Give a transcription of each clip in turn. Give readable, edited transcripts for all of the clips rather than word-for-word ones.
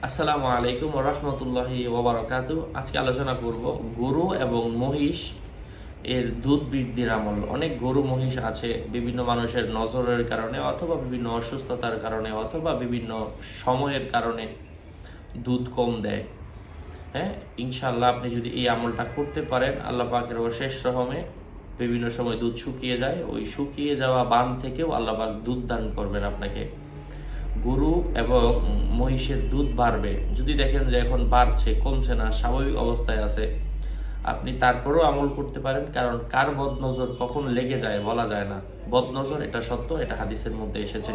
আসসালামু আলাইকুম ওয়া রাহমাতুল্লাহি ওয়া বারাকাতুহু। আজকে আলোচনা করব গরু এবং মহিষ এর দুধ বৃদ্ধির আমল। অনেক গরু মহিষ আছে বিভিন্ন মানুষের নজরের কারণে অথবা বিভিন্ন অসুস্থতার কারণে অথবা বিভিন্ন সময়ের কারণে দুধ কম দেয়। হ্যাঁ, ইনশাআল্লাহ আপনি যদি এই আমলটা করতে পারেন, আল্লাহ পাকের অশেষ রহমে বিভিন্ন সময় দুধ শুকিয়ে যায়, ওই শুকিয়ে যাওয়া বান থেকেও আল্লাহ পাক দুধ দান করবেন আপনাকে। গরু এবং মহিষের দুধ বাড়বে, যদি দেখেন যে এখন বাড়ছে, কমছে না, স্বাভাবিক অবস্থায় আছে, আপনি তারপরেও আমল করতে পারেন। কারণ কার বদনজর কখন লেগে যায় বলা যায় না। বদনজর এটা সত্য, এটা হাদিসের মধ্যে এসেছে।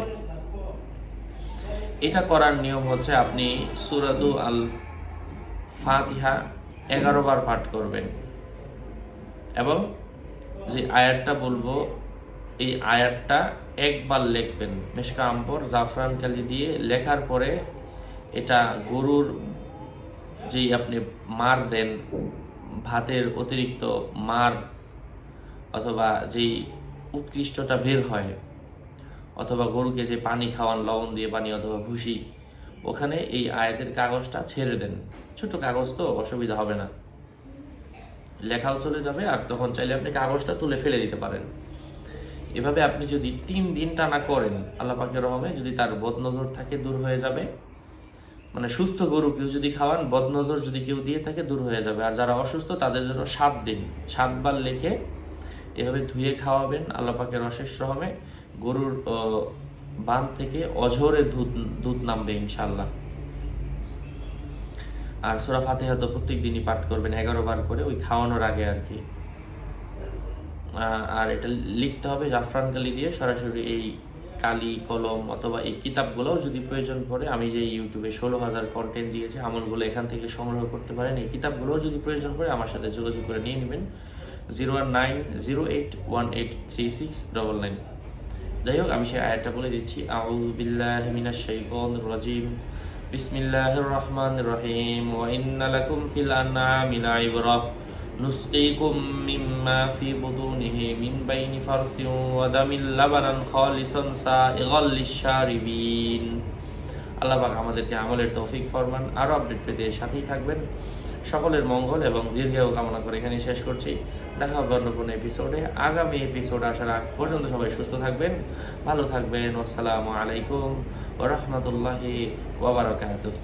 এটা করার নিয়ম হচ্ছে আপনি সূরাতু আল ফাতিহা 11 বার পাঠ করবেন এবং যে আয়াতটা বলবো এই আয়াতটা একবার লিখবেন মেশকা আম্বর জাফরান কালি দিয়ে। লেখার পরে এটা গরুর যেই আপনি মার দেন, ভাতের অতিরিক্ত মার অথবা যেই উৎকৃষ্টটা বের হয়, অথবা গরুকে যে পানি খাওয়ান লবণ দিয়ে পানি অথবা ভুসি, ওখানে এই আয়াতের কাগজটা ছেড়ে দেন। ছোট কাগজ তো অসুবিধা হবে না, লেখাও চলে যাবে, আর তখন চাইলে আপনি কাগজটা তুলে ফেলে দিতে পারেন। এভাবে আপনি যদি 3 দিন টানা করেন, আল্লাহ পাকের রহমে যদি তার বদনজর থাকে দূর হয়ে যাবে। মানে সুস্থ গরু কেউ যদি খাওয়ান, বদনজর যদি কেউ দিয়ে থাকে দূর হয়ে যাবে। আর যারা অসুস্থ তাদের জন্য 7 দিন 7 বার লেখে এভাবে ধুয়ে খাওয়াবেন। আল্লাহ পাকের অশেষ রহমে গরুর বান থেকে অঝরে দুধ নামবে ইনশাআল্লাহ। আর সূরা ফাতিহা তো প্রত্যেক দিনই পাঠ করবেন 11 বার করে, ওই খাওয়ানোর আগে আর কি। আর এটা লিখতে হবে জাফরান কালি দিয়ে সরাসরি। এই কালি কলম অথবা এই কিতাবগুলোও যদি প্রয়োজন পড়ে, আমি যে ইউটিউবে 16,000 কন্টেন্ট দিয়েছি, আমলগুলো এখান থেকে সংগ্রহ করতে পারেন। এই কিতাবগুলোও যদি প্রয়োজন পড়ে আমার সাথে যোগাযোগ করে নিয়ে নেবেন 01908183699। যাই হোক, আমি সেই আয়াতটা বলে দিচ্ছি। আউযু বিল্লাহি মিনাশ শাইতানির রাজিম, বিসমিল্লাহির রহমানির রহিম। ওয়া ইন্না লাকুম ফিল আনআমি লাইবরাহ নুসকিকুম মিম্মা ফি বুতুনিহি মিন বাইনি ফারসিন ওয়া দামিল লাবানান খালিসান সাইগাল লিশশারিবিন। আল্লাহ পাক আমাদেরকে আমলের তৌফিক ফরমান। আরও আপডেট পেতে সাথেই থাকবেন। সকলের মঙ্গল এবং দীর্ঘায়ু কামনা করে এখানে শেষ করছি। দেখা হবে অন্য কোনো এপিসোডে। আগামী এপিসোড আসার আগ পর্যন্ত সবাই সুস্থ থাকবেন, ভালো থাকবেন। আসসালামু আলাইকুম ওয়া রাহমাতুল্লাহি ওয়া বারাকাতুহু।